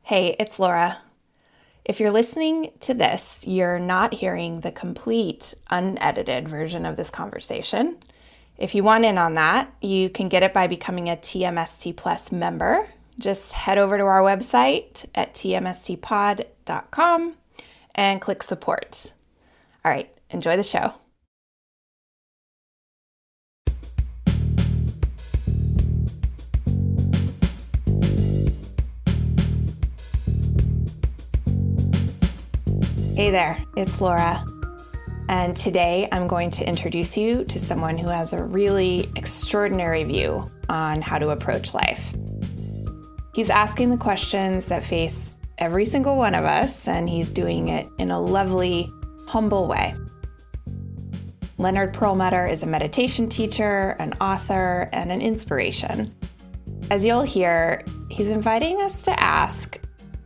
Hey, it's Laura. If you're listening to this, you're not hearing the complete, unedited version of this conversation. If you want in on that, you can get it by becoming a TMST Plus member. Just head over to our website at tmstpod.com and click support. All right, enjoy the show. Hey there, it's Laura. And today I'm going to introduce you to someone who has a really extraordinary view on how to approach life. He's asking the questions that face every single one of us, and he's doing it in a lovely, humble way. Leonard Perlmutter is a meditation teacher, an author, and an inspiration. As you'll hear, he's inviting us to ask,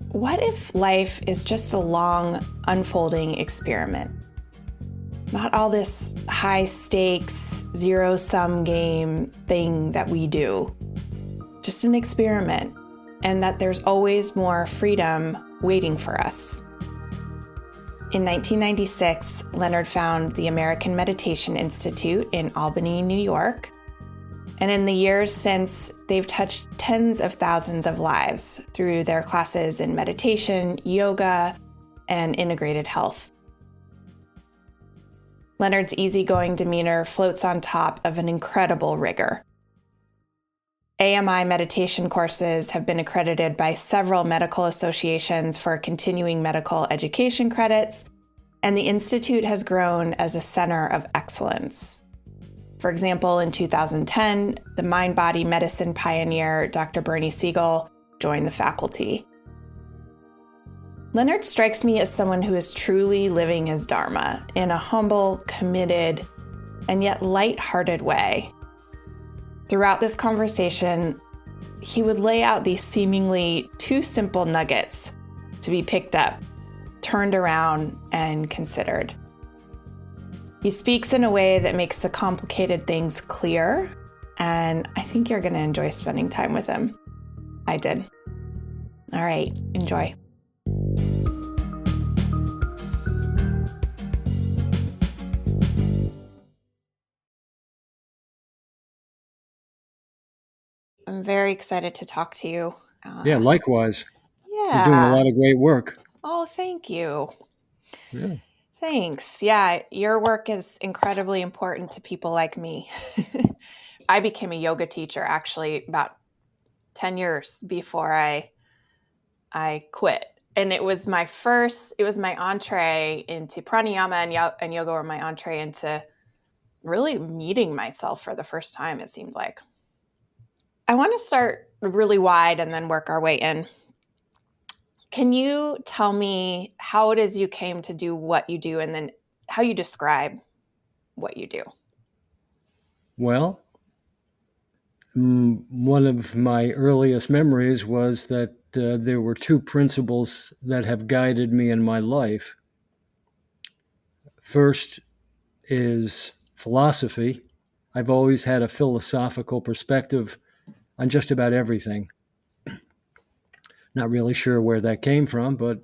what if life is just a long, unfolding experiment? Not all this high-stakes, zero-sum game thing that we do. Just an experiment, and that there's always more freedom waiting for us. In 1996, Leonard found the American Meditation Institute in Albany, New York. And in the years since, they've touched tens of thousands of lives through their classes in meditation, yoga, and integrated health. Leonard's easygoing demeanor floats on top of an incredible rigor. AMI meditation courses have been accredited by several medical associations for continuing medical education credits, and the Institute has grown as a center of excellence. For example, in 2010, the mind-body medicine pioneer, Dr. Bernie Siegel, joined the faculty. Leonard strikes me as someone who is truly living his Dharma in a humble, committed, and yet light-hearted way. Throughout this conversation, he would lay out these seemingly too simple nuggets to be picked up, turned around, and considered. He speaks in a way that makes the complicated things clear, and I think you're going to enjoy spending time with him. I did. All right, enjoy. I'm very excited to talk to you. Yeah, likewise. You're doing a Yeah. lot of great work. Oh, thank you. Yeah. Thanks. Yeah, your work is incredibly important to people like me. I became a yoga teacher actually about 10 years before I quit. And it was my entree into pranayama and yoga were my entree into really meeting myself for the first time, it seemed like. I want to start really wide and then work our way in. Can you tell me how it is you came to do what you do and then how you describe what you do? Well, one of my earliest memories was that there were two principles that have guided me in my life. First is philosophy. I've always had a philosophical perspective on just about everything. Not really sure where that came from, but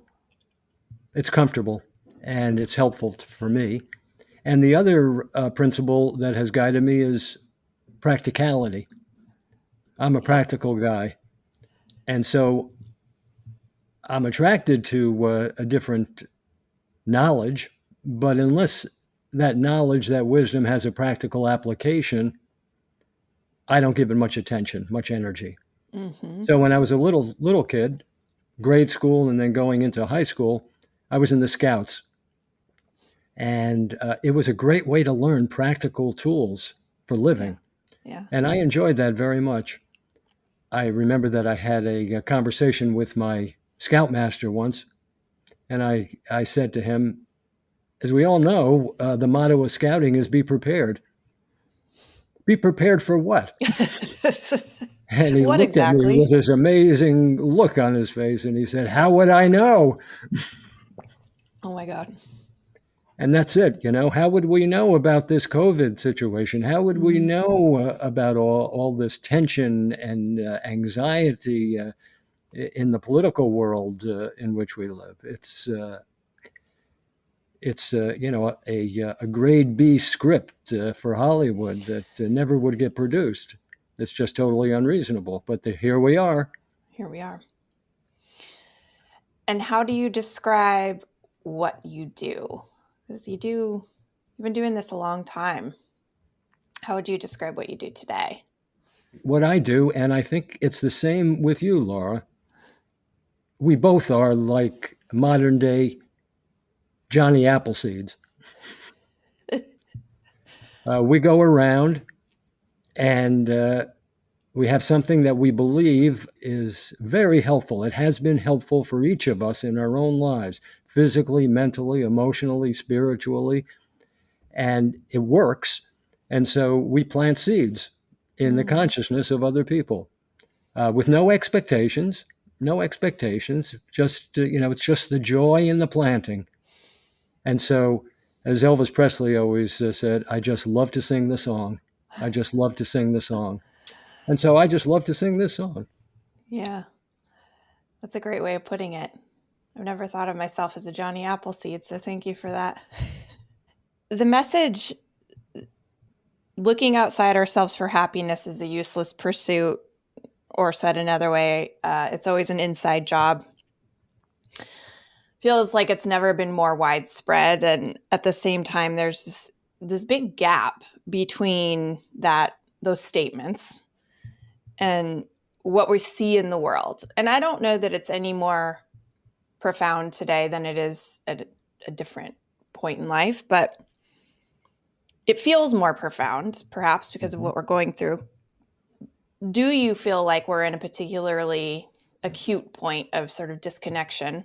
it's comfortable and it's helpful for me. And the other principle that has guided me is practicality. I'm a practical guy. And so I'm attracted to a different knowledge, but unless that knowledge, that wisdom has a practical application, I don't give it much attention, much energy. Mm-hmm. So when I was a little kid, grade school and then going into high school, I was in the Scouts. And it was a great way to learn practical tools for living. Yeah. And I enjoyed that very much. I remember that I had a conversation with my scoutmaster once, and I said to him, as we all know, the motto of scouting is be prepared. Be prepared for what? And he What looked at me exactly? with this amazing look on his face, and he said, how would I know? Oh my God. And that's it. How would we know about this COVID situation? How would we know about all this tension and anxiety in the political world in which we live. It's a grade B script for Hollywood that never would get produced. It's just totally unreasonable. But here we are. Here we are. And how do you describe what you do? Because you've been doing this a long time. How would you describe what you do today? What I do, and I think it's the same with you, Laura. We both are like modern day Johnny Appleseeds. We go around and we have something that we believe is very helpful. It has been helpful for each of us in our own lives, physically, mentally, emotionally, spiritually, and it works. And so we plant seeds in the consciousness of other people with no expectations, just, it's just the joy in the planting. And so, as Elvis Presley always said, I just love to sing the song. I just love to sing the song. And so I just love to sing this song. Yeah, that's a great way of putting it. I've never thought of myself as a Johnny Appleseed, so thank you for that. The message, looking outside ourselves for happiness, is a useless pursuit, or said another way, it's always an inside job. Feels like it's never been more widespread. And at the same time, there's this big gap between those statements and what we see in the world. And I don't know that it's any more profound today than it is at a different point in life, but it feels more profound, perhaps because of what we're going through. Do you feel like we're in a particularly acute point of sort of disconnection?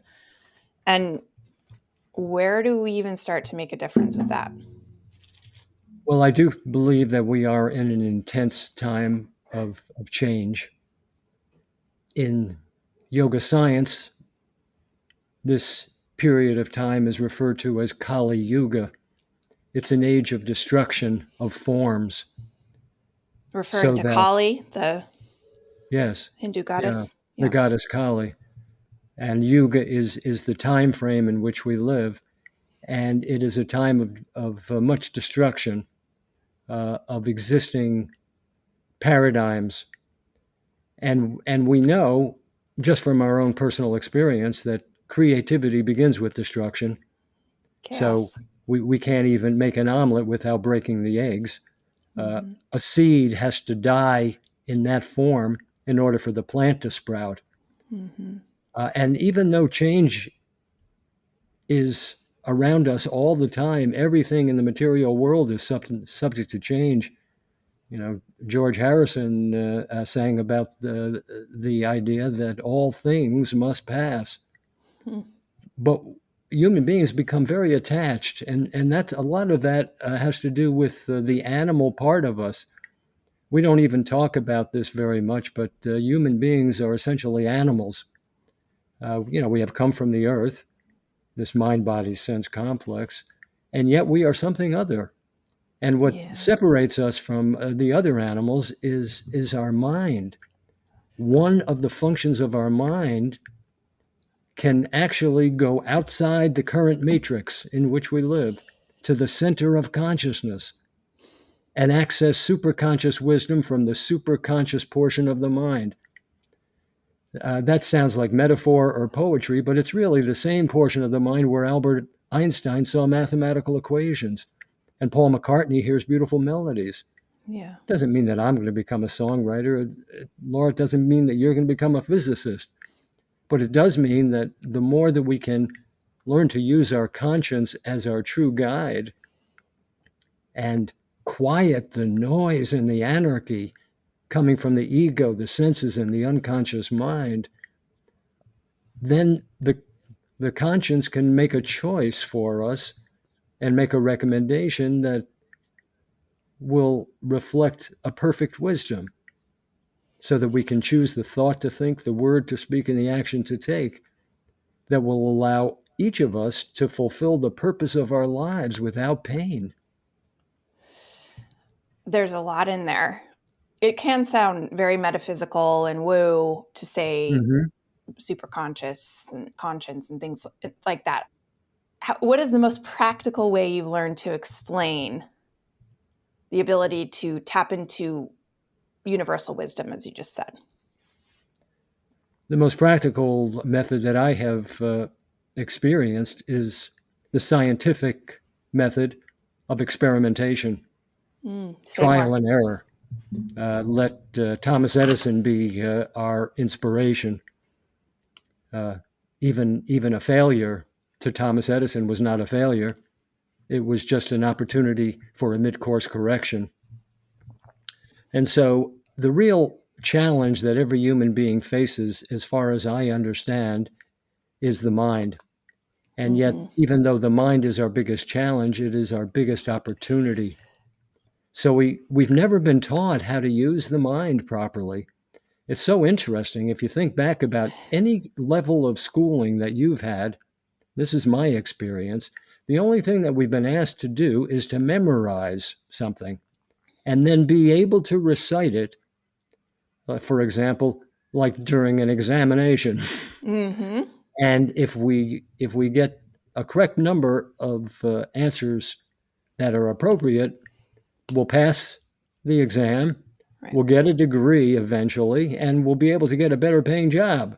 And where do we even start to make a difference with that? Well, I do believe that we are in an intense time of change. In yoga science, this period of time is referred to as Kali Yuga. It's an age of destruction of forms. Referring to Kali, the Hindu goddess? Yeah, the goddess Kali. And Yuga is the time frame in which we live. And it is a time of much destruction of existing paradigms. And we know, just from our own personal experience, that creativity begins with destruction. Chaos. So we can't even make an omelet without breaking the eggs. A seed has to die in that form in order for the plant to sprout. And even though change is around us all the time, everything in the material world is subject to change. George Harrison sang about the idea that all things must pass. But human beings become very attached, and that's a lot of that has to do with the animal part of us. We don't even talk about this very much, but human beings are essentially animals. We have come from the earth, this mind-body-sense complex, and yet we are something other. And what separates us from the other animals is our mind. One of the functions of our mind can actually go outside the current matrix in which we live to the center of consciousness and access superconscious wisdom from the superconscious portion of the mind. That sounds like metaphor or poetry, but it's really the same portion of the mind where Albert Einstein saw mathematical equations and Paul McCartney hears beautiful melodies. Yeah. Doesn't mean that I'm going to become a songwriter. Laura, it doesn't mean that you're going to become a physicist. But it does mean that the more that we can learn to use our conscience as our true guide and quiet the noise and the anarchy coming from the ego, the senses, and the unconscious mind, then the conscience can make a choice for us and make a recommendation that will reflect a perfect wisdom so that we can choose the thought to think, the word to speak, and the action to take that will allow each of us to fulfill the purpose of our lives without pain. There's a lot in there. It can sound very metaphysical and woo to say superconscious and conscience and things like that. What is the most practical way you've learned to explain the ability to tap into universal wisdom, as you just said? The most practical method that I have experienced is the scientific method of experimentation, trial More. and error. Let Thomas Edison be our inspiration. Even a failure to Thomas Edison was not a failure. It was just an opportunity for a mid-course correction. And so the real challenge that every human being faces, as far as I understand, is the mind. And yet, even though the mind is our biggest challenge, it is our biggest opportunity. So we've never been taught how to use the mind properly. It's so interesting. If you think back about any level of schooling that you've had, this is my experience, the only thing that we've been asked to do is to memorize something and then be able to recite it, for example, like during an examination. And if we get a correct number of answers that are appropriate, we'll pass the exam, right. We'll get a degree eventually, and we'll be able to get a better paying job.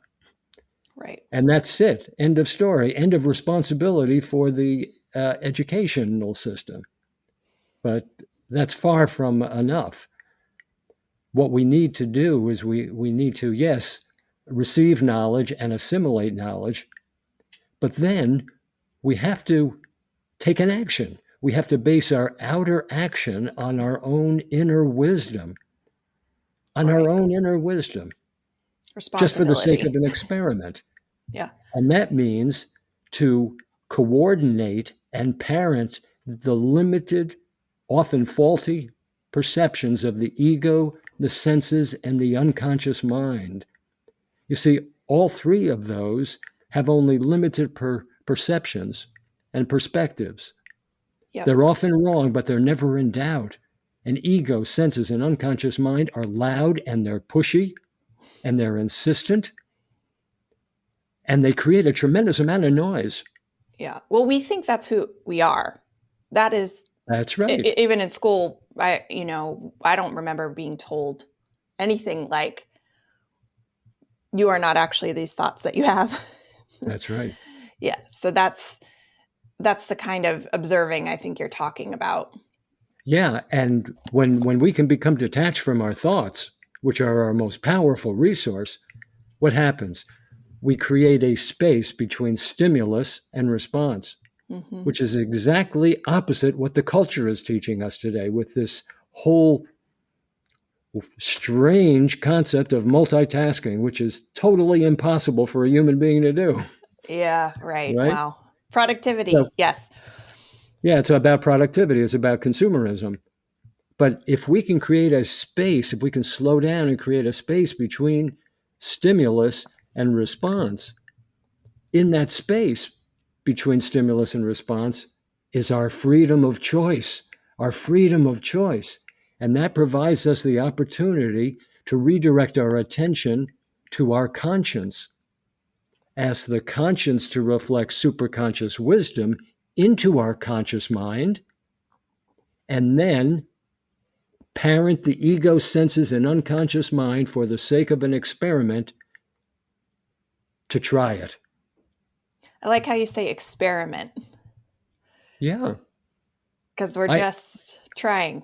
Right. And that's it. End of story. End of responsibility for the educational system. But that's far from enough. What we need to do is we need to, yes, receive knowledge and assimilate knowledge, but then we have to take an action. We have to base our outer action on our own inner wisdom, just for the sake of an experiment. Yeah. And that means to coordinate and parent the limited, often faulty perceptions of the ego, the senses, and the unconscious mind. You see, all three of those have only limited perceptions and perspectives. Yep. They're often wrong, but they're never in doubt. And ego, senses, and unconscious mind are loud, and they're pushy, and they're insistent, and they create a tremendous amount of noise. Yeah. Well, we think that's who we are. That's right. Even in school, I don't remember being told anything like, you are not actually these thoughts that you have. That's right. Yeah. So that's the kind of observing I think you're talking about. Yeah. And when we can become detached from our thoughts, which are our most powerful resource, what happens? We create a space between stimulus and response, which is exactly opposite what the culture is teaching us today with this whole strange concept of multitasking, which is totally impossible for a human being to do. Yeah, right. Wow. Productivity, yes. Yeah, it's about productivity. It's about consumerism. But if we can create a space, if we can slow down and create a space between stimulus and response, in that space between stimulus and response is our freedom of choice, And that provides us the opportunity to redirect our attention to our conscience. Ask the conscience to reflect superconscious wisdom into our conscious mind, and then parent the ego, senses, and unconscious mind for the sake of an experiment to try it. I like how you say experiment. Yeah. Because we're just trying.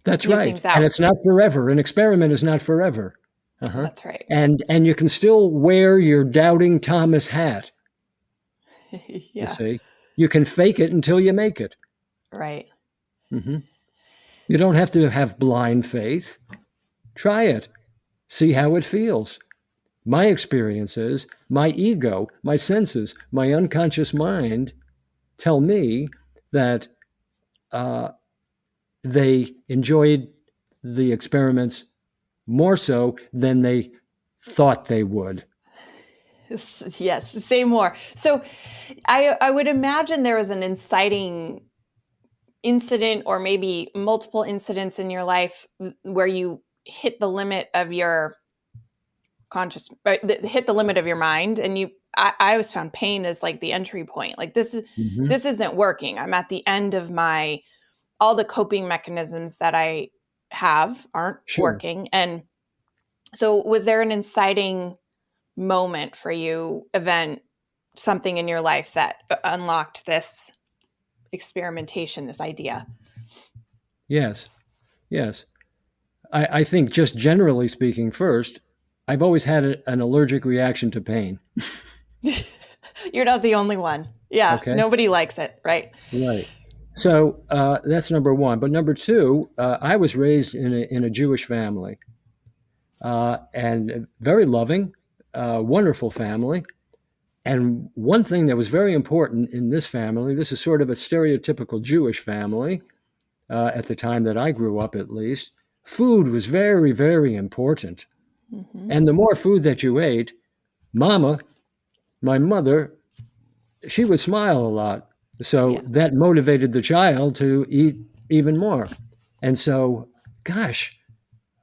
That's right. And it's not forever. An experiment is not forever. That's right. And you can still wear your doubting Thomas hat. Yeah. You see, you can fake it until you make it. Right. You don't have to have blind faith. Try it. See how it feels. My experience is my ego, my senses, my unconscious mind tell me that they enjoyed the experiments more so than they thought they would. Yes, say more. So I would imagine there was an inciting incident or maybe multiple incidents in your life where you hit the limit of your conscious, hit the limit of your mind. And I always found pain as like the entry point. Like this isn't working. I'm at the end of all the coping mechanisms that I have aren't working. And so was there an inciting moment for you, event, something in your life that unlocked this experimentation, this idea? Yes. I think just generally speaking, first, I've always had an allergic reaction to pain. You're not the only one. Yeah. Okay. Nobody likes it, right? Right. So that's number one. But number two, I was raised in a Jewish family, and very loving, wonderful family. And one thing that was very important in this family, this is sort of a stereotypical Jewish family at the time that I grew up, at least, food was very, very important. Mm-hmm. And the more food that you ate, Mama, my mother, she would smile a lot. So that motivated the child to eat even more. And so, gosh,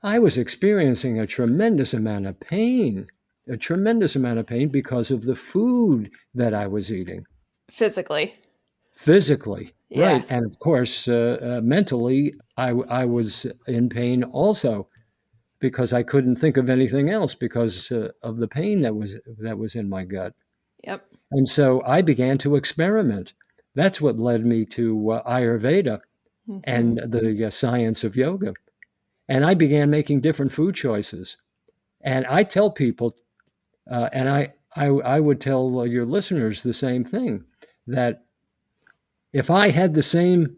I was experiencing a tremendous amount of pain because of the food that I was eating. Physically. Yeah. Right. And of course, mentally, I was in pain also because I couldn't think of anything else because of the pain that was in my gut. Yep. And so I began to experiment. That's what led me to Ayurveda and the science of yoga. And I began making different food choices. And I tell people, and I would tell your listeners the same thing, that if I had the same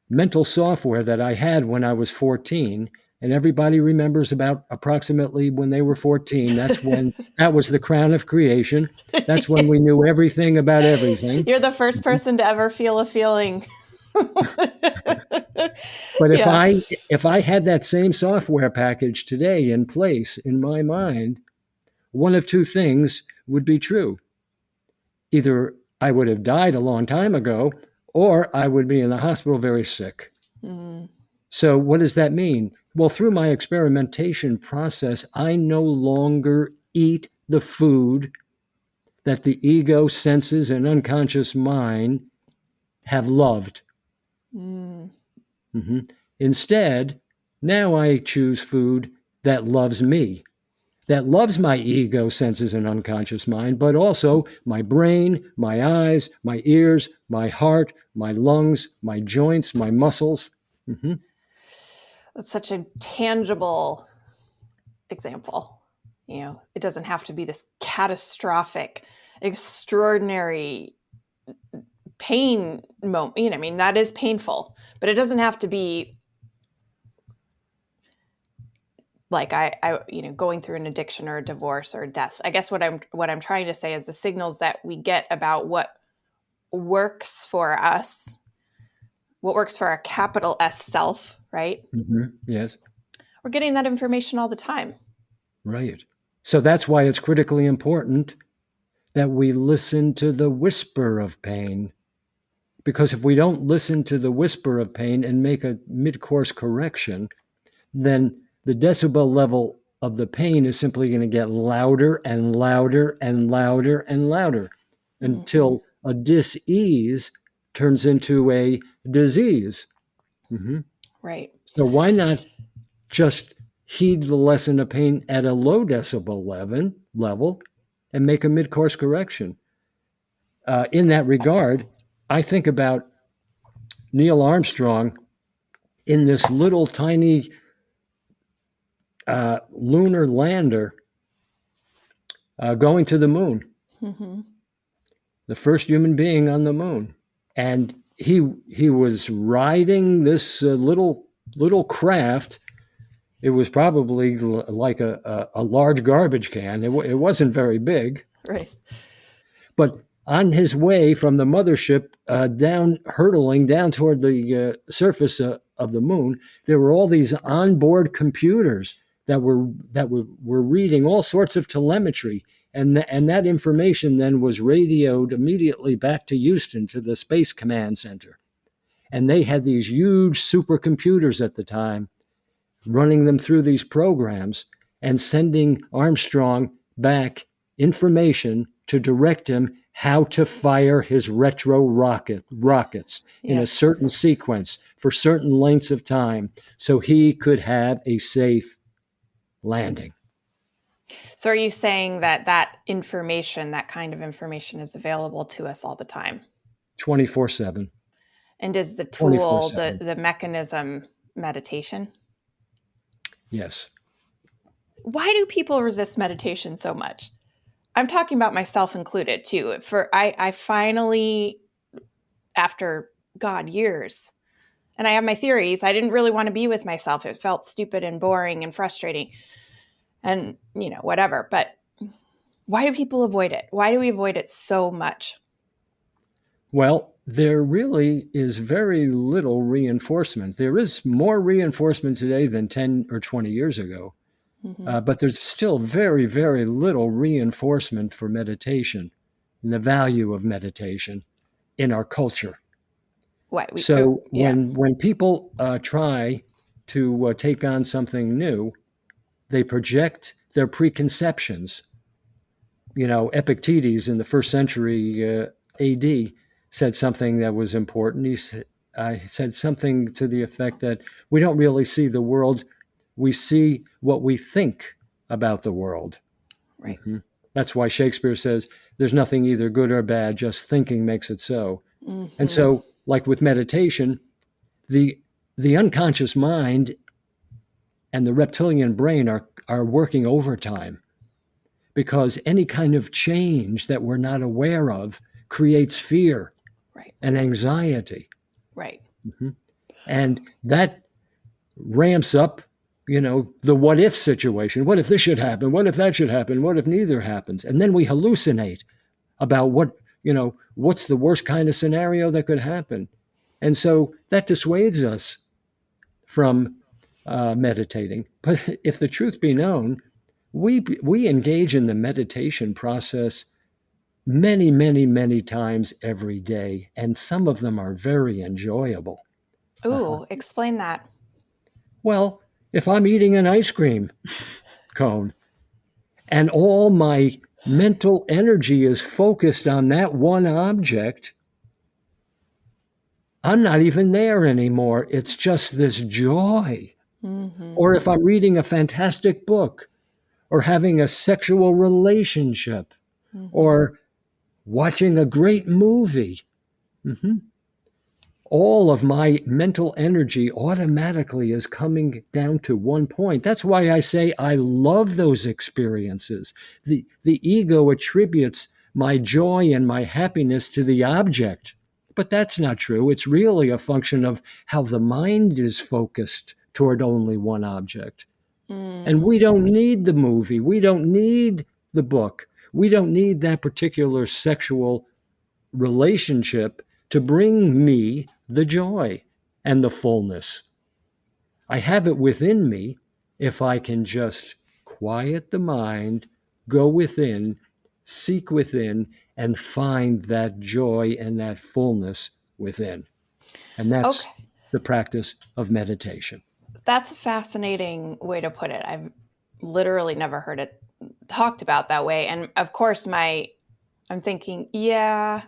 mental software that I had when I was 14, and everybody remembers about approximately when they were 14, that's when that was the crown of creation. That's when we knew everything about everything. You're the first person to ever feel a feeling. But if I had that same software package today in place in my mind, one of two things would be true. Either I would have died a long time ago, or I would be in the hospital very sick. Mm. So what does that mean? Well, through my experimentation process, I no longer eat the food that the ego, senses, and unconscious mind have loved. Mm. Mm-hmm. Instead, now I choose food that loves me, that loves my ego, senses, and unconscious mind, but also my brain, my eyes, my ears, my heart, my lungs, my joints, my muscles. Mm-hmm. That's such a tangible example. It doesn't have to be this catastrophic, extraordinary pain moment. That is painful, but it doesn't have to be like I going through an addiction or a divorce or a death. I guess what I'm trying to say is the signals that we get about what works for us, what works for our capital S self, right? Mm-hmm. Yes. We're getting that information all the time. Right. So that's why it's critically important that we listen to the whisper of pain. Because if we don't listen to the whisper of pain and make a mid-course correction, then the decibel level of the pain is simply going to get louder and louder and louder and louder until a dis-ease turns into a disease. Mm-hmm. Right. So why not just heed the lesson of pain at a low decibel level and make a mid-course correction? In that regard, I think about Neil Armstrong in this little tiny lunar lander going to the moon. Mm-hmm. The first human being on the moon. And he was riding this little craft. It was probably like a large garbage can. It wasn't very big. Right. But on his way from the mothership hurtling down toward the surface of the moon, there were all these onboard computers that were reading all sorts of telemetry. And that information then was radioed immediately back to Houston, to the Space Command Center. And they had these huge supercomputers at the time, running them through these programs and sending Armstrong back information to direct him how to fire his retro rockets in a certain sequence for certain lengths of time so he could have a safe landing. So are you saying that that information, that kind of information, is available to us all the time? 24/7. And is the tool, 24/7. the mechanism, meditation? Yes. Why do people resist meditation so much? I'm talking about myself included too. I finally, after years, and I have my theories, I didn't really want to be with myself. It felt stupid and boring and frustrating and, whatever. But why do people avoid it? Why do we avoid it so much? Well, there really is very little reinforcement. There is more reinforcement today than 10 or 20 years ago. But there's still very, very little reinforcement for meditation and the value of meditation in our culture. When people try to take on something new, they project their preconceptions. Epictetus in the first century AD said something that was important. He said something to the effect that we don't really see the world, we see what we think about the world. Right. That's why Shakespeare says there's nothing either good or bad, just thinking makes it so. And so, like with meditation, the unconscious mind and the reptilian brain are working overtime, because any kind of change that we're not aware of creates fear and anxiety. Right. And that ramps up, the what if situation. What if this should happen? What if that should happen? What if neither happens? And then we hallucinate about what's the worst kind of scenario that could happen. And so that dissuades us from meditating. But if the truth be known, we engage in the meditation process many, many, many times every day, and some of them are very enjoyable. Ooh, explain that. Well, if I'm eating an ice cream cone and all my mental energy is focused on that one object, I'm not even there anymore. It's just this joy. Or if I'm reading a fantastic book, or having a sexual relationship, or watching a great movie, all of my mental energy automatically is coming down to one point. That's why I say I love those experiences. The ego attributes my joy and my happiness to the object, but that's not true. It's really a function of how the mind is focused toward only one object. And we don't need the movie. We don't need the book. We don't need that particular sexual relationship to bring me the joy and the fullness. I have it within me if I can just quiet the mind, go within, seek within, and find that joy and that fullness within. And that's the practice of meditation. That's a fascinating way to put it. I've literally never heard it talked about that way. And of course, I'm thinking, yeah,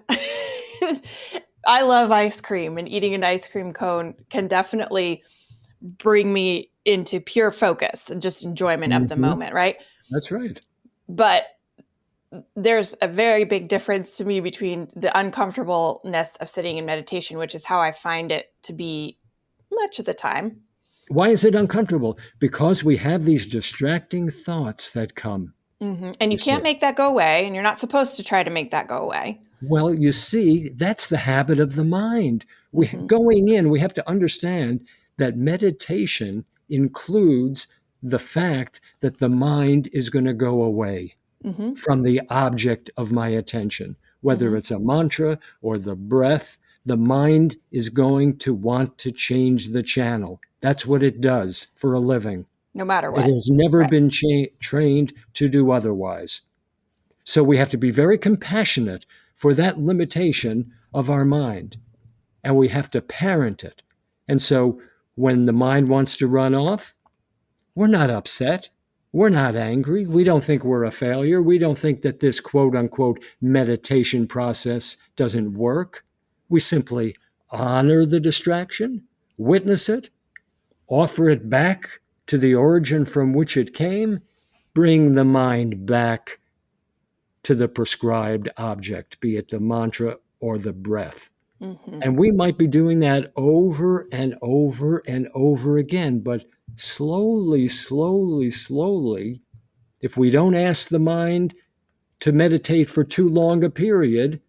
I love ice cream, and eating an ice cream cone can definitely bring me into pure focus and just enjoyment of the moment, right? That's right. But there's a very big difference to me between the uncomfortableness of sitting in meditation, which is how I find it to be much of the time. Why is it uncomfortable? Because we have these distracting thoughts that come. And you can't make that go away, and you're not supposed to try to make that go away. Well, you see, that's the habit of the mind. Going in, we have to understand that meditation includes the fact that the mind is going to go away from the object of my attention. Whether it's a mantra or the breath, the mind is going to want to change the channel. That's what it does for a living. No matter what. It has never been trained to do otherwise. So we have to be very compassionate for that limitation of our mind. And we have to parent it. And so when the mind wants to run off, we're not upset. We're not angry. We don't think we're a failure. We don't think that this quote unquote meditation process doesn't work. We simply honor the distraction, witness it, offer it back to the origin from which it came, bring the mind back to the prescribed object, be it the mantra or the breath. Mm-hmm. And we might be doing that over and over and over again, but slowly, slowly, slowly, if we don't ask the mind to meditate for too long a period,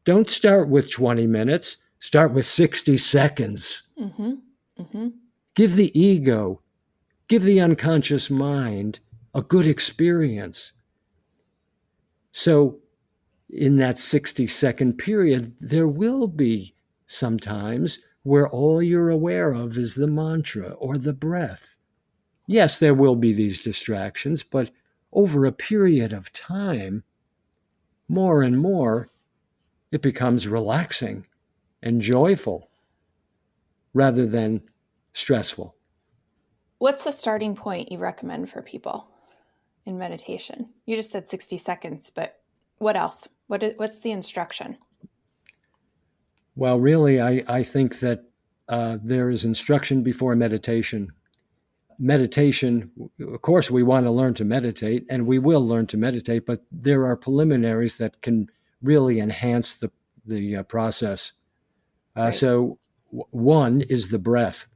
don't start with 20 minutes, start with 60 seconds. Mm-hmm. Mm-hmm. Give the ego, give the unconscious mind a good experience. So in that 60-second period, there will be sometimes where all you're aware of is the mantra or the breath. Yes, there will be these distractions, but over a period of time, more and more, it becomes relaxing and joyful rather than stressful. What's the starting point you recommend for people in meditation? You just said 60 seconds, but what else? What's the instruction? Well, really, I think that there is instruction before meditation. Meditation, of course, we want to learn to meditate, and we will learn to meditate, but there are preliminaries that can really enhance the process. Right. So one is the breath,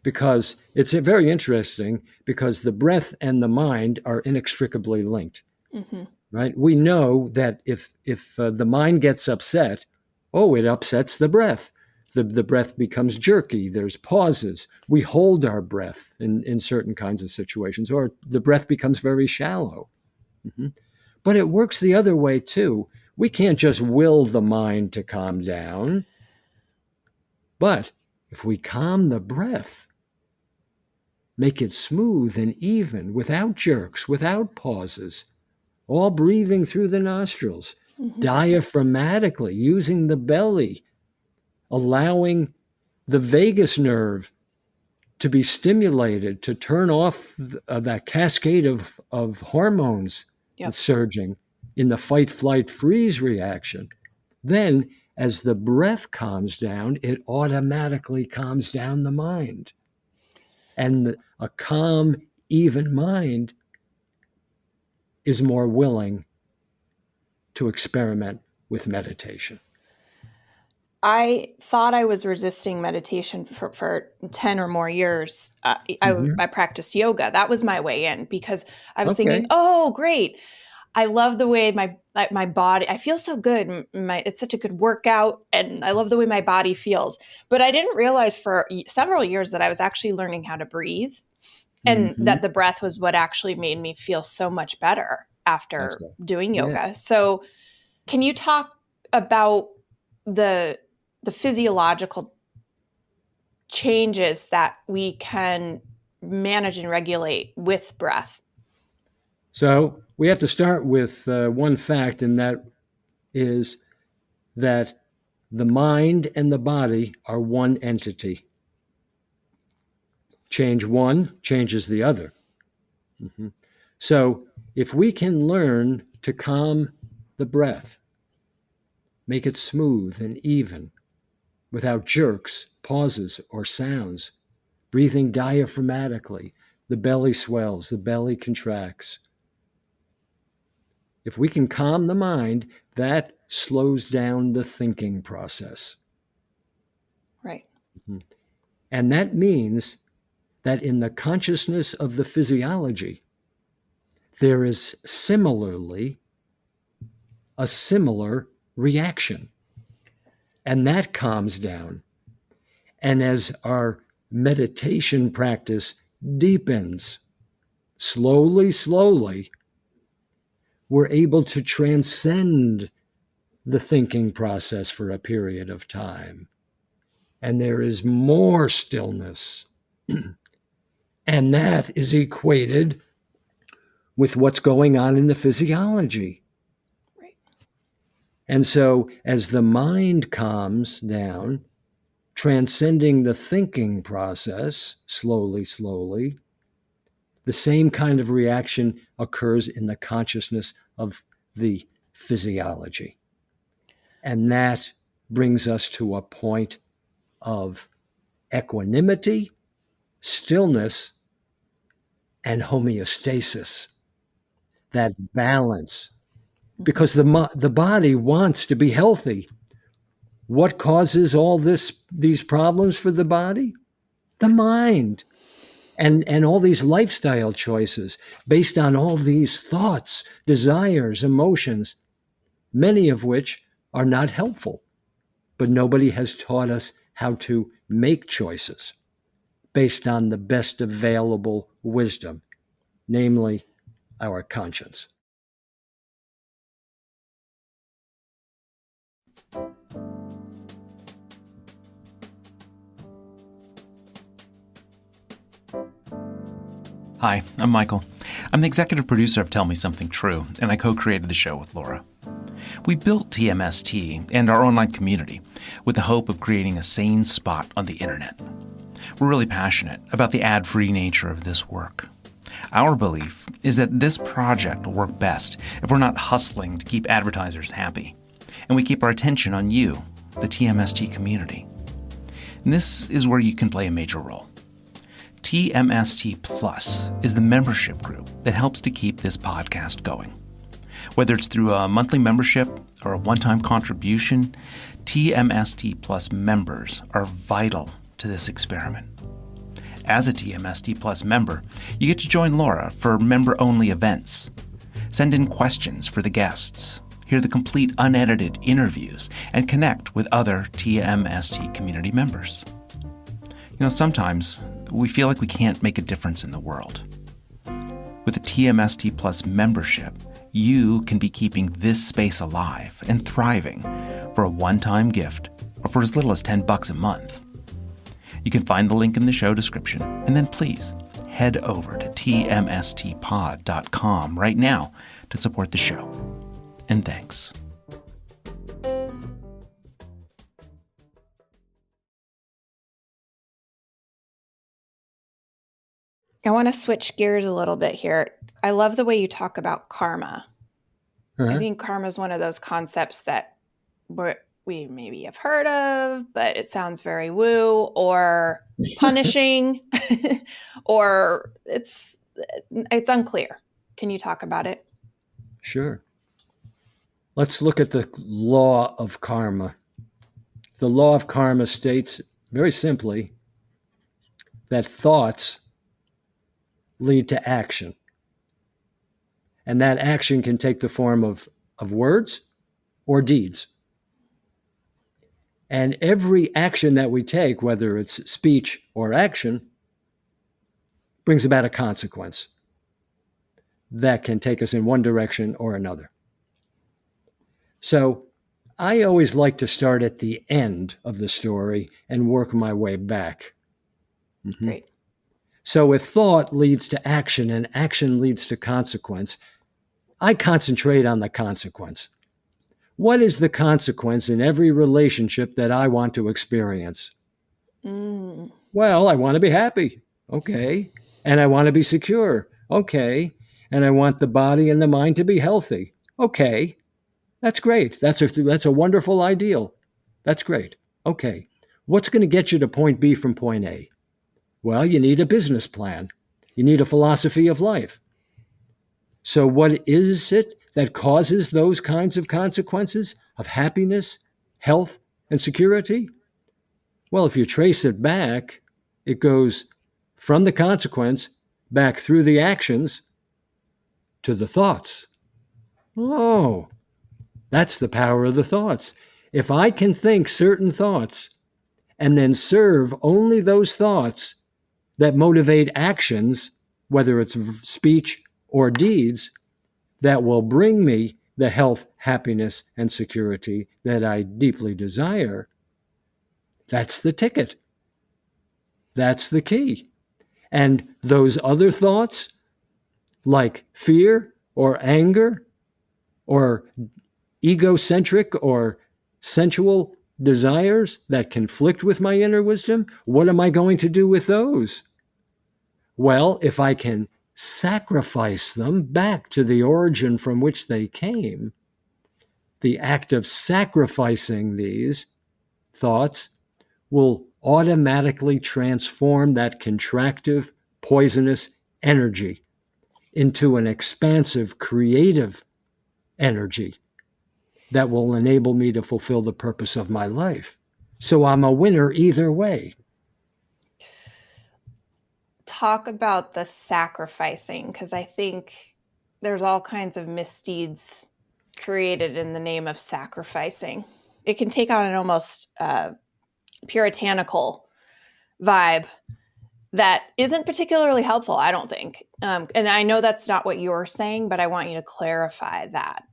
because it's very interesting because the breath and the mind are inextricably linked. Mm-hmm. Right? We know that if the mind gets upset, it upsets the breath. The breath becomes jerky. There's pauses. We hold our breath in certain kinds of situations, or the breath becomes very shallow. Mm-hmm. But it works the other way too. We can't just will the mind to calm down. But if we calm the breath, make it smooth and even, without jerks, without pauses, all breathing through the nostrils, Mm-hmm. diaphragmatically, using the belly, allowing the vagus nerve to be stimulated, to turn off that cascade of hormones surging in the fight, flight, freeze reaction. Then, as the breath calms down, it automatically calms down the mind. And a calm, even mind is more willing to experiment with meditation. I thought I was resisting meditation for 10 or more years. I practiced yoga. That was my way in because I was thinking, oh, great. I love the way my body, I feel so good. It's such a good workout and I love the way my body feels. But I didn't realize for several years that I was actually learning how to breathe and that the breath was what actually made me feel so much better after doing yoga. Yes. So can you talk about the physiological changes that we can manage and regulate with breath? So we have to start with one fact, and that is that the mind and the body are one entity. Change one changes the other. Mm-hmm. So if we can learn to calm the breath, make it smooth and even, without jerks, pauses, or sounds, breathing diaphragmatically, the belly swells, the belly contracts. If we can calm the mind, that slows down the thinking process. Right. Mm-hmm. And that means that in the consciousness of the physiology, there is similarly a similar reaction. And that calms down. And as our meditation practice deepens, slowly, we're able to transcend the thinking process for a period of time. And there is more stillness. And that is equated with what's going on in the physiology. Right. And so as the mind calms down, transcending the thinking process slowly, The same kind of reaction occurs in the consciousness of the physiology. And that brings us to a point of equanimity, stillness, and homeostasis, that balance. Because the body wants to be healthy. What causes all these problems for the body? The mind. And all these lifestyle choices based on all these thoughts, desires, emotions, many of which are not helpful. But nobody has taught us how to make choices based on the best available wisdom, namely our conscience. Hi, I'm Michael. I'm the executive producer of Tell Me Something True, and I co-created the show with Laura. We built TMST and our online community with the hope of creating a sane spot on the internet. We're really passionate about the ad-free nature of this work. Our belief is that this project will work best if we're not hustling to keep advertisers happy, and we keep our attention on you, the TMST community. And this is where you can play a major role. TMST Plus is the membership group that helps to keep this podcast going. Whether it's through a monthly membership or a one-time contribution, TMST Plus members are vital to this experiment. As a TMST Plus member, you get to join Laura for member-only events, send in questions for the guests, hear the complete unedited interviews, and connect with other TMST community members. You know, sometimes we feel like we can't make a difference in the world. With a TMST Plus membership, you can be keeping this space alive and thriving for a one-time gift or for as little as $10 a month. You can find the link in the show description, and then please head over to tmstpod.com right now to support the show. And thanks. I want to switch gears a little bit here. I love the way you talk about karma. I think karma is one of those concepts that we maybe have heard of, but it sounds very woo or punishing, or it's unclear. Can you talk about it? Sure. Let's look at the law of karma. The law of karma states very simply that thoughts lead to action. And that action can take the form of words or deeds. And every action that we take, whether it's speech or action, brings about a consequence that can take us in one direction or another. So I always like to start at the end of the story and work my way back. Mm-hmm. Great. So if thought leads to action and action leads to consequence, I concentrate on the consequence. What is the consequence in every relationship that I want to experience? Well, I want to be happy. Okay. And I want to be secure. Okay. And I want the body and the mind to be healthy. Okay. That's great. That's a wonderful ideal. That's great. Okay. What's going to get you to point B from point A? Well, you need a business plan. You need a philosophy of life. So what is it that causes those kinds of consequences of happiness, health, and security? Well, if you trace it back, it goes from the consequence back through the actions to the thoughts. Oh, that's the power of the thoughts. If I can think certain thoughts and then serve only those thoughts that motivate actions, whether it's speech or deeds, that will bring me the health, happiness, and security that I deeply desire, that's the ticket. That's the key. And those other thoughts, like fear or anger or egocentric or sensual desires that conflict with my inner wisdom, what am I going to do with those? Well, if I can sacrifice them back to the origin from which they came, the act of sacrificing these thoughts will automatically transform that contractive, poisonous energy into an expansive, creative energy that will enable me to fulfill the purpose of my life. So I'm a winner either way. Talk about the sacrificing, because I think there's all kinds of misdeeds created in the name of sacrificing. It can take on an almost puritanical vibe that isn't particularly helpful, I don't think. And I know that's not what you're saying, but I want you to clarify that.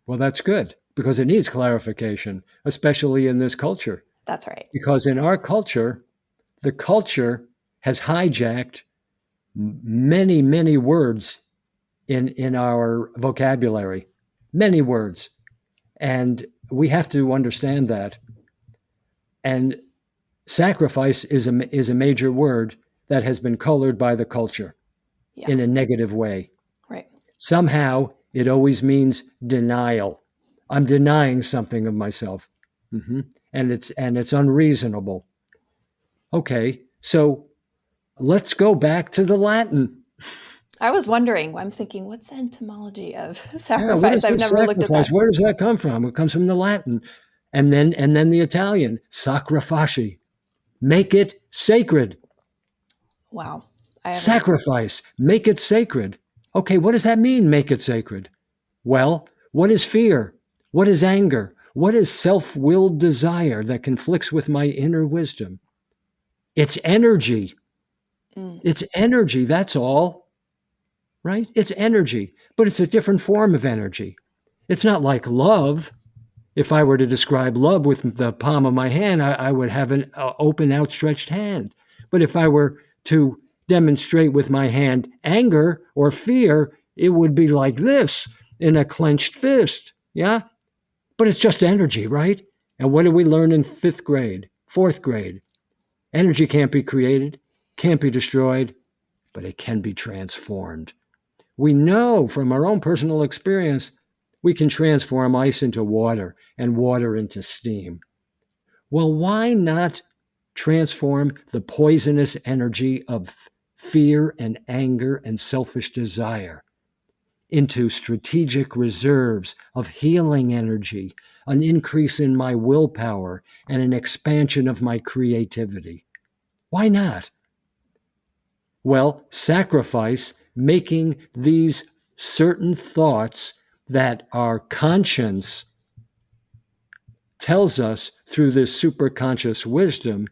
Well, that's good, because it needs clarification, especially in this culture. That's right. Because in our culture, the culture has hijacked many, many words in our vocabulary, many words. And we have to understand that. And sacrifice is a major word that has been colored by the culture in a negative way. Right. Somehow it always means denial. I'm denying something of myself. And it's unreasonable. Okay, so let's go back to the Latin. I was wondering, I'm thinking, what's the etymology of sacrifice? I've never looked at that. Where does that come from? It comes from the Latin. And then the Italian, sacrifici. Make it sacred. Wow. Sacrifice. Make it sacred. Okay, what does that mean, make it sacred? Well, what is fear? What is anger? What is self-willed desire that conflicts with my inner wisdom? It's energy. It's energy, that's all. Right? It's energy, but it's a different form of energy. It's not like love. If I were to describe love with the palm of my hand, I would have an open, outstretched hand. But if I were to demonstrate with my hand anger or fear, it would be like this in a clenched fist. Yeah? But it's just energy, right? And what do we learn in 5th grade, 4th grade? Energy can't be created, can't be destroyed, but it can be transformed. We know from our own personal experience, we can transform ice into water and water into steam. Well, why not transform the poisonous energy of fear and anger and selfish desire into strategic reserves of healing energy, an increase in my willpower, and an expansion of my creativity? Why not? Well, sacrifice, making these certain thoughts that our conscience tells us through this superconscious wisdom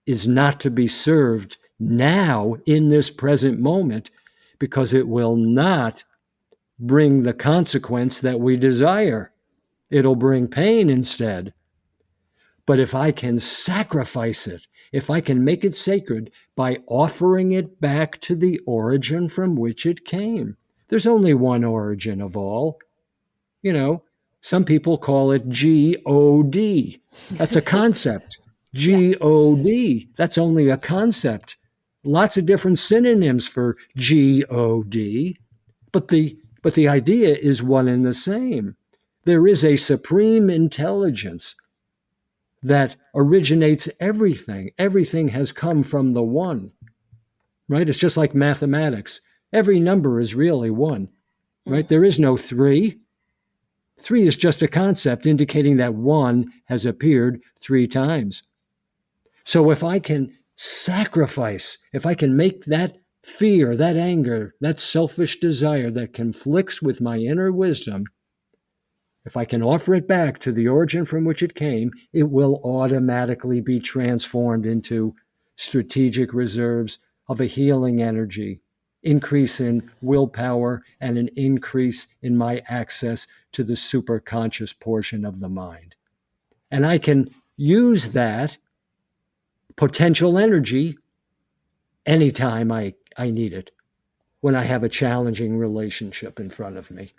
is not to be served now in this present moment, because it will not bring the consequence that we desire. It'll bring pain instead. But if I can sacrifice it, if I can make it sacred by offering it back to the origin from which it came. There's only one origin of all. You know, some people call it G-O-D. That's a concept. G-O-D. That's only a concept. Lots of different synonyms for G-O-D. But the idea is one and the same. There is a supreme intelligence that originates everything. Everything has come from the one, right? It's just like mathematics. Every number is really one, right? There is no 3. 3 is just a concept indicating that 1 has appeared 3 times. So if I can sacrifice, if I can make that fear, that anger, that selfish desire that conflicts with my inner wisdom, if I can offer it back to the origin from which it came, it will automatically be transformed into strategic reserves of a healing energy, increase in willpower, and an increase in my access to the superconscious portion of the mind. And I can use that potential energy anytime I need it, when I have a challenging relationship in front of me.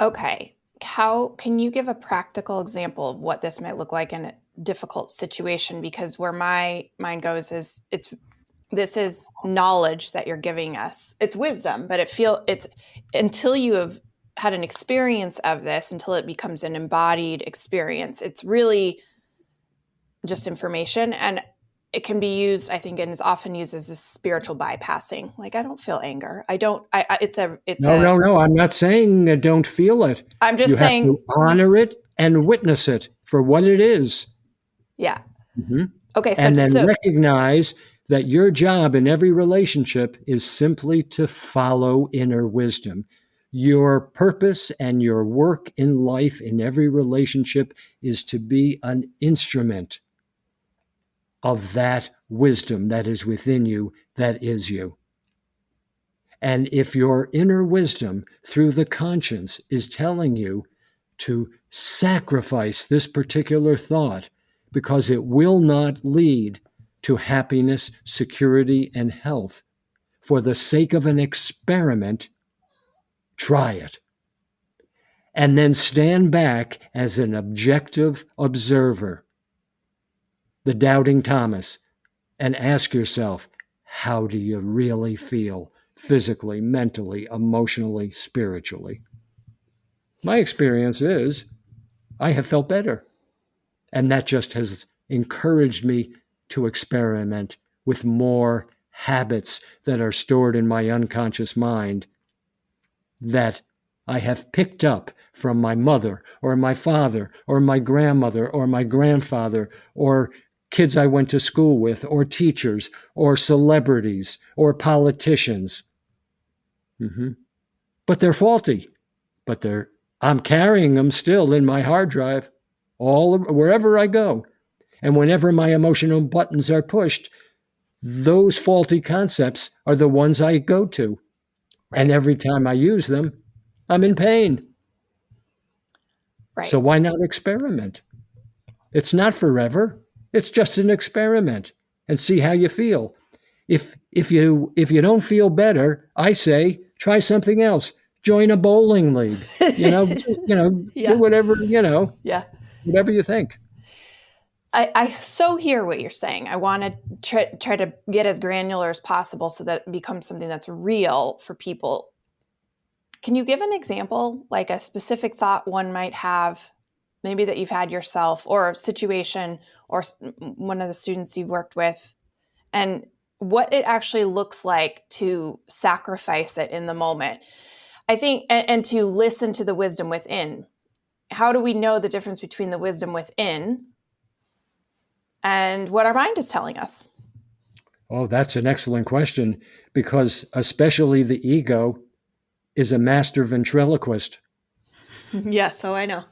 Okay. How can you give a practical example of what this might look like in a difficult situation? Because where my mind goes is this is knowledge that you're giving us. It's wisdom, but it's until you have had an experience of this, until it becomes an embodied experience, it's really just information. And it can be used, I think, and is often used as a spiritual bypassing. Like, I don't feel anger. No. I'm not saying don't feel it. I'm just saying, have to honor it and witness it for what it is. Yeah. Mm-hmm. Okay. And then recognize that your job in every relationship is simply to follow inner wisdom. Your purpose and your work in life in every relationship is to be an instrument of that wisdom that is within you, that is you. And if your inner wisdom through the conscience is telling you to sacrifice this particular thought because it will not lead to happiness, security, and health for the sake of an experiment, try it. And then stand back as an objective observer, the doubting Thomas, and ask yourself, how do you really feel physically, mentally, emotionally, spiritually? My experience is I have felt better. And that just has encouraged me to experiment with more habits that are stored in my unconscious mind that I have picked up from my mother or my father or my grandmother or my grandfather or kids I went to school with or teachers or celebrities or politicians. Mm-hmm. But they're faulty. But I'm carrying them still in my hard drive wherever I go. And whenever my emotional buttons are pushed, those faulty concepts are the ones I go to. Right. And every time I use them, I'm in pain. Right. So why not experiment? It's not forever. It's just an experiment and see how you feel. If you don't feel better, I say, try something else. Join a bowling league. Yeah. Do whatever, Yeah. Whatever you think. I so hear what you're saying. I want to try to get as granular as possible so that it becomes something that's real for people. Can you give an example, like a specific thought one might have, maybe that you've had yourself, or a situation, or one of the students you've worked with, and what it actually looks like to sacrifice it in the moment? I think, and to listen to the wisdom within. How do we know the difference between the wisdom within and what our mind is telling us? Oh, that's an excellent question, because especially the ego is a master ventriloquist. Yes, I know.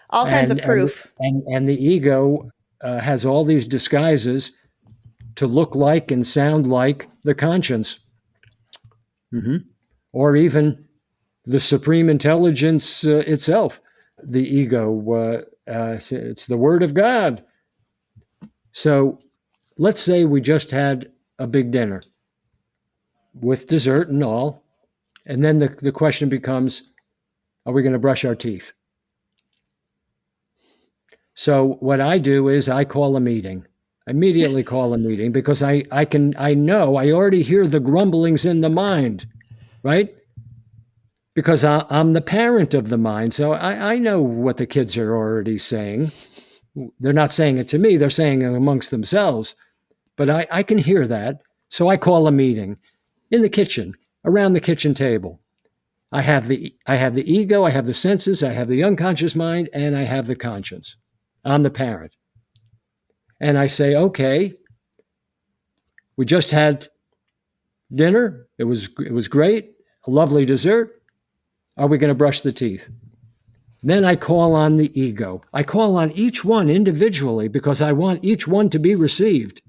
All kinds of proof. And the ego has all these disguises to look like and sound like the conscience. Mm-hmm. Or even the supreme intelligence itself. The ego, it's the word of God. So let's say we just had a big dinner with dessert and all. And then the question becomes, are we going to brush our teeth? So what I do is I call a meeting. I immediately call a meeting because I already hear the grumblings in the mind, right? Because I'm the parent of the mind. So I know what the kids are already saying. They're not saying it to me. They're saying it amongst themselves. But I can hear that. So I call a meeting in the kitchen, around the kitchen table. I have the ego, I have the senses, I have the unconscious mind, and I have the conscience. I'm the parent. And I say, okay, we just had dinner. It was great, a lovely dessert. Are we going to brush the teeth? Then I call on the ego. I call on each one individually because I want each one to be received.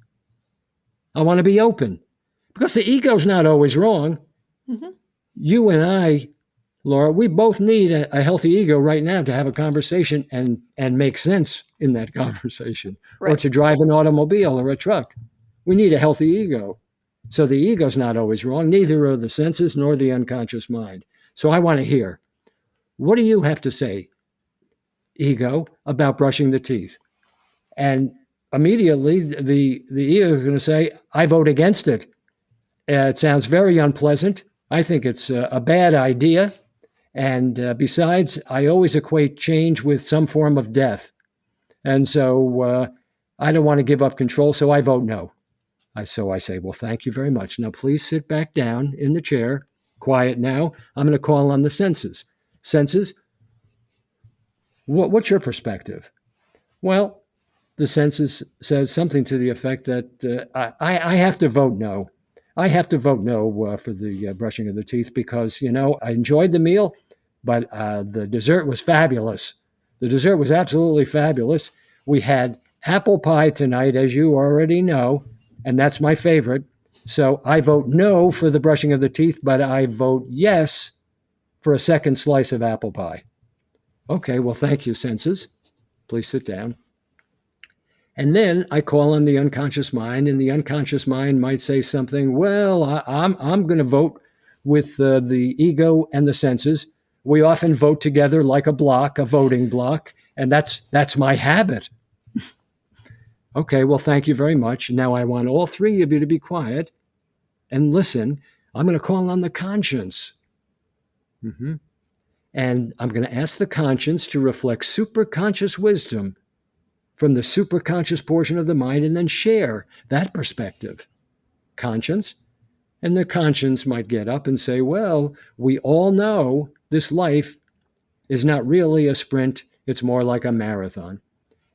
I want to be open because the ego's not always wrong. Mm-hmm. You and I, Laura, we both need a healthy ego right now to have a conversation and make sense in that conversation, right. Or to drive an automobile or a truck. We need a healthy ego. So the ego's not always wrong. Neither are the senses nor the unconscious mind. So I want to hear, what do you have to say, ego, about brushing the teeth? And immediately the ego is going to say, I vote against it. It sounds very unpleasant. I think it's a bad idea. And besides, I always equate change with some form of death. And so I don't want to give up control, so I vote no. So I say, well, thank you very much. Now, please sit back down in the chair. Quiet now. I'm going to call on the senses. Senses, what's your perspective? Well, the senses says something to the effect that I have to vote no. I have to vote no for the brushing of the teeth because, I enjoyed the meal, but the dessert was fabulous. The dessert was absolutely fabulous. We had apple pie tonight, as you already know, and that's my favorite. So I vote no for the brushing of the teeth, but I vote yes for a second slice of apple pie. Okay, well, thank you, senses. Please sit down. And then I call on the unconscious mind, and the unconscious mind might say something, well, I'm going to vote with the ego and the senses. We often vote together like a block, a voting block, and that's my habit. Okay, well, thank you very much. Now I want all three of you to be quiet and listen. I'm going to call on the conscience. And I'm going to ask the conscience to reflect superconscious wisdom from the superconscious portion of the mind and then share that perspective. Conscience. And the conscience might get up and say, well, we all know this life is not really a sprint. It's more like a marathon.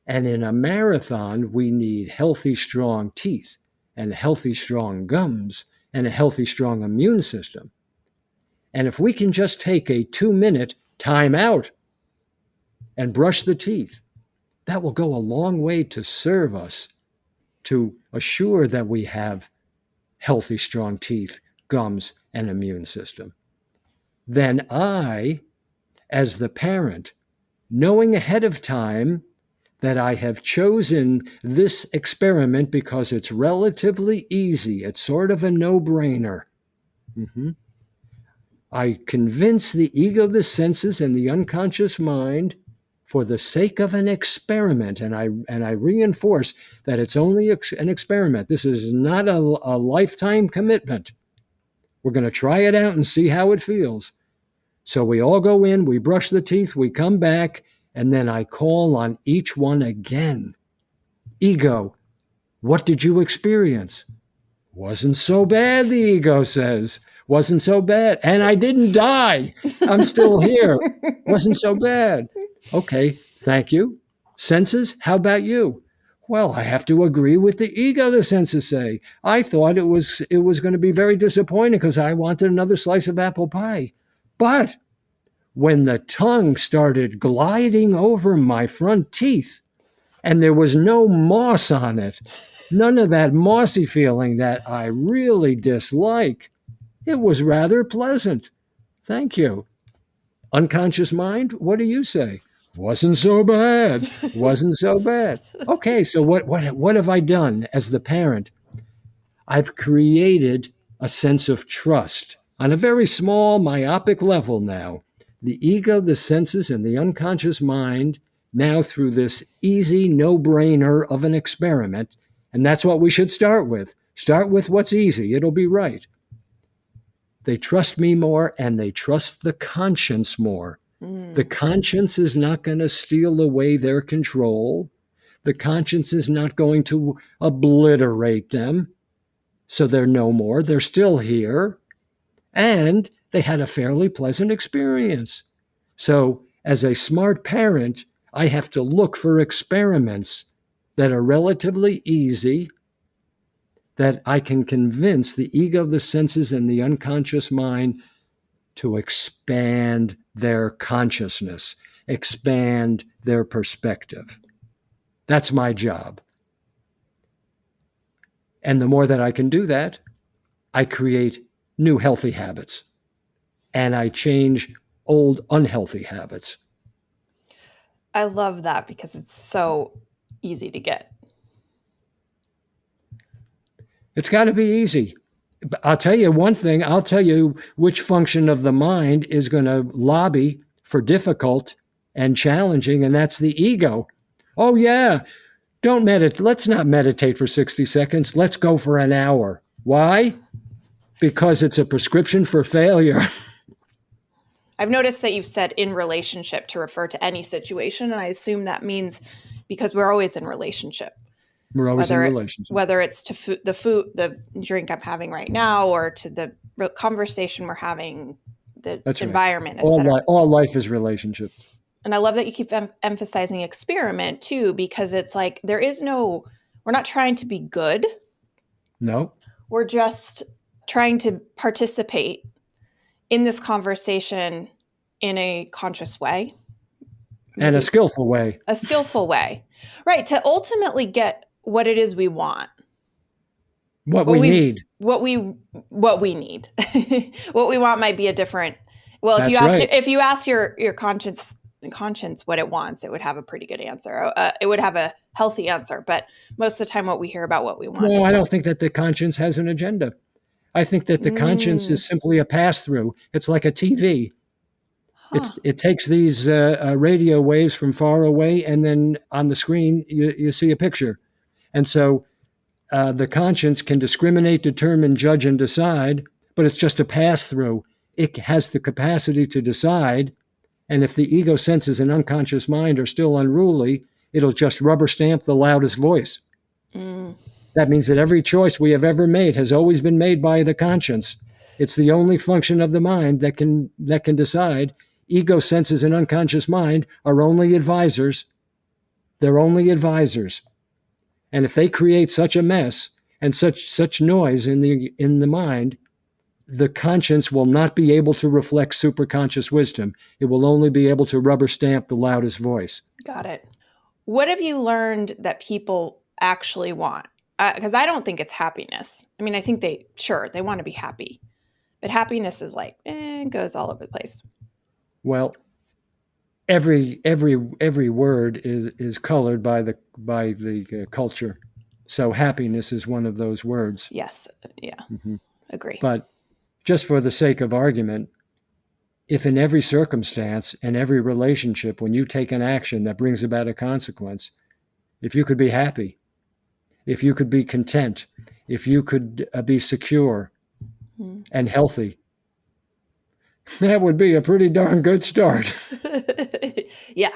And in a marathon, we need healthy, strong teeth and healthy, strong gums and a healthy, strong immune system. And if we can just take a 2-minute time out and brush the teeth, that will go a long way to serve us, to assure that we have healthy, strong teeth, gums, and immune system. Then I, as the parent, knowing ahead of time that I have chosen this experiment because it's relatively easy, it's sort of a no-brainer. I convince the ego, the senses, and the unconscious mind for the sake of an experiment, and I reinforce that it's only an experiment. This is not a lifetime commitment. We're going to try it out and see how it feels. So we all go in, we brush the teeth, we come back, and then I call on each one again. Ego, what did you experience? Wasn't so bad, the ego says. Wasn't so bad. And I didn't die. I'm still here. Wasn't so bad. Okay, thank you. Senses, how about you? Well, I have to agree with the ego, the senses say. I thought it was going to be very disappointing because I wanted another slice of apple pie. But when the tongue started gliding over my front teeth and there was no moss on it, none of that mossy feeling that I really dislike, it was rather pleasant. Thank you. Unconscious mind, what do you say? Wasn't so bad. Wasn't so bad. Okay, so what have I done as the parent? I've created a sense of trust on a very small myopic level now. The ego, the senses, and the unconscious mind now through this easy no-brainer of an experiment, and that's what we should start with. Start with what's easy. It'll be right. They trust me more and they trust the conscience more. The conscience is not going to steal away their control. The conscience is not going to obliterate them. So they're no more. They're still here. And they had a fairly pleasant experience. So as a smart parent, I have to look for experiments that are relatively easy, that I can convince the ego, the senses, and the unconscious mind to expand their consciousness, expand their perspective. That's my job. And the more that I can do that, I create new healthy habits and I change old unhealthy habits. I love that because it's so easy to get. It's got to be easy. I'll tell you one thing. I'll tell you which function of the mind is going to lobby for difficult and challenging, and that's the ego. Oh, yeah. Don't meditate. Let's not meditate for 60 seconds. Let's go for an hour. Why? Because it's a prescription for failure. I've noticed that you've said in relationship to refer to any situation, and I assume that means because we're always in relationship. We're always in relationship. Whether it's to the drink I'm having right now, or to the conversation we're having, the environment, right. etc. All life is relationship. And I love that you keep emphasizing experiment too, because it's like we're not trying to be good. No. We're just trying to participate in this conversation in a conscious way. And a skillful way. A skillful way. Right. To ultimately get what it is we want. What we need. What we need. What we want might be a different. Well, if you ask your conscience what it wants, it would have a pretty good answer. It would have a healthy answer. But most of the time what we hear about what we want. No, I don't think that the conscience has an agenda. I think that the conscience is simply a pass-through. It's like a TV. Huh. It takes these radio waves from far away, and then on the screen you see a picture. And so the conscience can discriminate, determine, judge, and decide, but it's just a pass-through. It has the capacity to decide, and if the ego senses and unconscious mind are still unruly, it'll just rubber stamp the loudest voice. That means that every choice we have ever made has always been made by the conscience. It's the only function of the mind that can decide. Ego senses and unconscious mind are only advisors. They're only advisors. And if they create such a mess and such noise in the mind, the conscience will not be able to reflect superconscious wisdom. It will only be able to rubber stamp the loudest voice. Got it. What have you learned that people actually want? Because I don't think it's happiness. I mean, I think they want to be happy, but happiness is like, it goes all over the place. Well, every word is colored by the culture. So happiness is one of those words. Yes. Yeah. Mm-hmm. Agree. But just for the sake of argument, if in every circumstance and every relationship, when you take an action that brings about a consequence, if you could be happy, if you could be content, if you could be secure and healthy, that would be a pretty darn good start. Yeah,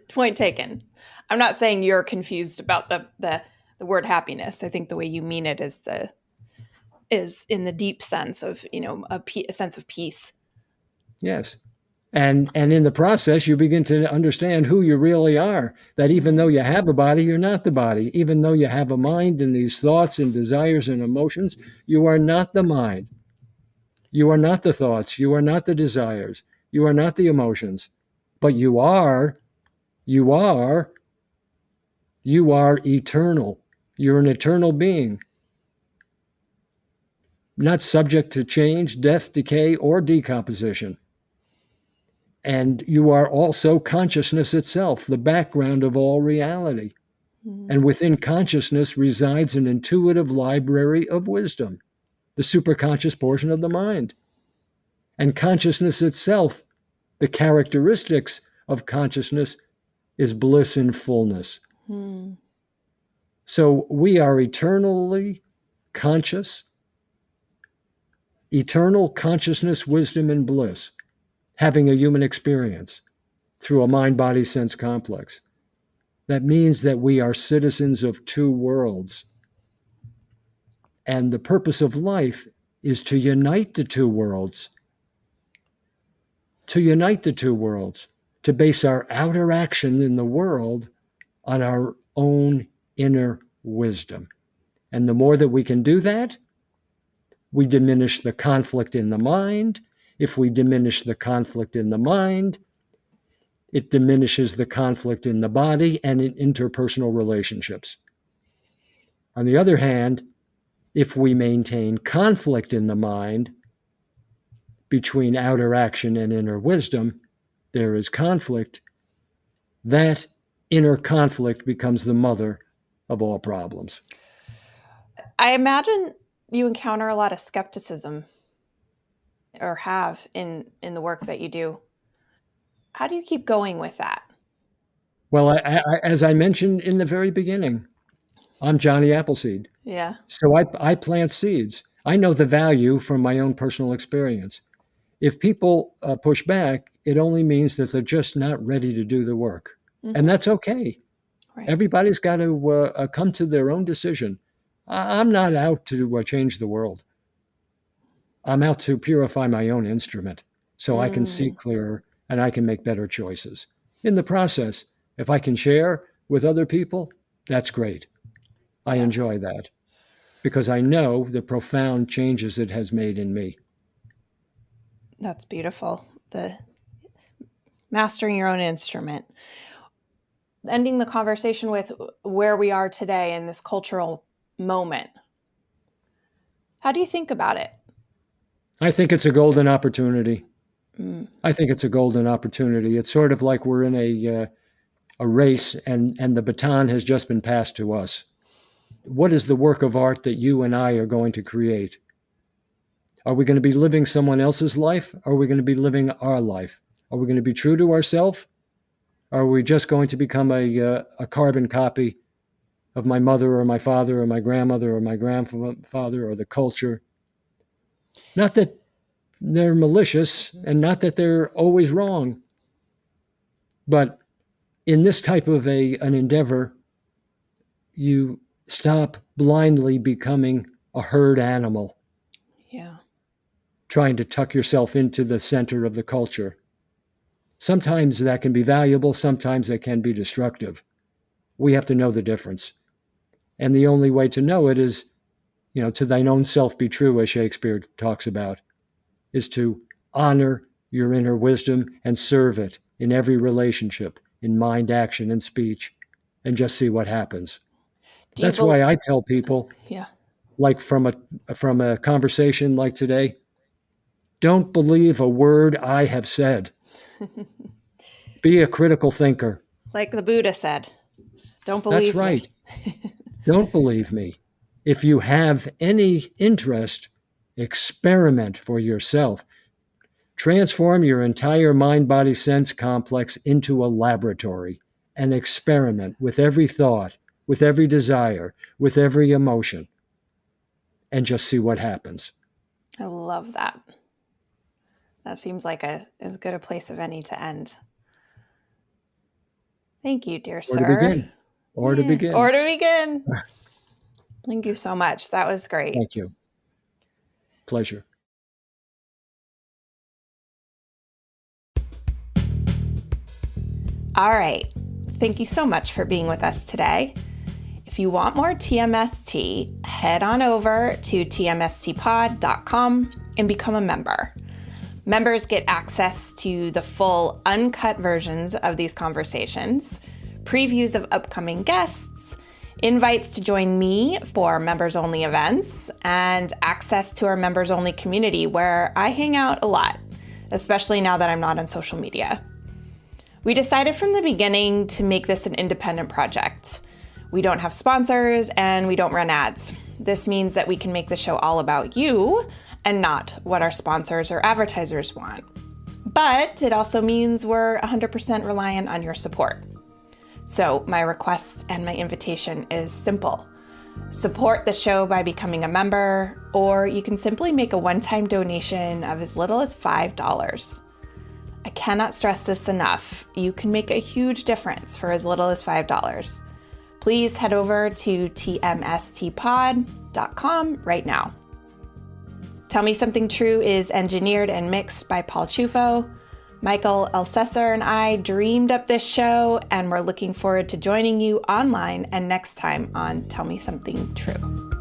point taken. I'm not saying you're confused about the word happiness. I think the way you mean it is in the deep sense of, a sense of peace. Yes. And in the process, you begin to understand who you really are, that even though you have a body, you're not the body. Even though you have a mind and these thoughts and desires and emotions, you are not the mind. You are not the thoughts. You are not the desires. You are not the emotions. But you are eternal. You're an eternal being, not subject to change, death, decay, or decomposition. And you are also consciousness itself, the background of all reality. Mm-hmm. And within consciousness resides an intuitive library of wisdom, the superconscious portion of the mind. And consciousness itself, the characteristics of consciousness is bliss and fullness. Mm. So we are eternally conscious, eternal consciousness, wisdom, and bliss, having a human experience through a mind-body-sense complex. That means that we are citizens of two worlds. And the purpose of life is to unite the two worlds. To unite the two worlds. To base our outer action in the world on our own inner wisdom. And the more that we can do that, we diminish the conflict in the mind. If we diminish the conflict in the mind, it diminishes the conflict in the body and in interpersonal relationships. On the other hand, if we maintain conflict in the mind between outer action and inner wisdom, there is conflict. That inner conflict becomes the mother of all problems. I imagine you encounter a lot of skepticism, or have in the work that you do. How do you keep going with that? Well, as I mentioned in the very beginning, I'm Johnny Appleseed. Yeah. So I plant seeds. I know the value from my own personal experience. If people push back, it only means that they're just not ready to do the work. Mm-hmm. And that's okay. Right. Everybody's got to come to their own decision. I'm not out to change the world. I'm out to purify my own instrument so I can see clearer and I can make better choices. In the process, if I can share with other people, that's great. I enjoy that because I know the profound changes it has made in me. That's beautiful. The mastering your own instrument. Ending the conversation with where we are today in this cultural moment. How do you think about it? I think it's a golden opportunity. I think it's a golden opportunity. It's sort of like we're in a race and the baton has just been passed to us. What is the work of art that you and I are going to create? Are we going to be living someone else's life? Or are we going to be living our life? Are we going to be true to ourselves? Or are we just going to become a carbon copy of my mother or my father or my grandmother or my grandfather or the culture? Not that they're malicious and not that they're always wrong, but in this type of an endeavor, you stop blindly becoming a herd animal. Yeah. Trying to tuck yourself into the center of the culture. Sometimes that can be valuable, sometimes it can be destructive. We have to know the difference. And the only way to know it is, to thine own self be true, as Shakespeare talks about, is to honor your inner wisdom and serve it in every relationship, in mind, action, and speech, and just see what happens. That's why I tell people, like from a conversation like today, don't believe a word I have said. Be a critical thinker. Like the Buddha said, don't believe That's right. me. Don't believe me. If you have any interest, experiment for yourself. Transform your entire mind-body sense complex into a laboratory and experiment with every thought, with every desire, with every emotion, and just see what happens. I love that. That seems like as good a place of any to end. Thank you, dear sir. Or to begin. Thank you so much. That was great. Thank you. Pleasure. All right. Thank you so much for being with us today. If you want more TMST, head on over to tmstpod.com and become a member. Members get access to the full uncut versions of these conversations, previews of upcoming guests, invites to join me for members-only events, and access to our members-only community where I hang out a lot, especially now that I'm not on social media. We decided from the beginning to make this an independent project. We don't have sponsors and we don't run ads. This means that we can make the show all about you and not what our sponsors or advertisers want. But it also means we're 100% reliant on your support. So my request and my invitation is simple. Support the show by becoming a member, or you can simply make a one-time donation of as little as $5. I cannot stress this enough. You can make a huge difference for as little as $5. Please head over to tmstpod.com right now. Tell Me Something True is engineered and mixed by Paul Chufo. Michael Elsesser and I dreamed up this show, and we're looking forward to joining you online and next time on Tell Me Something True.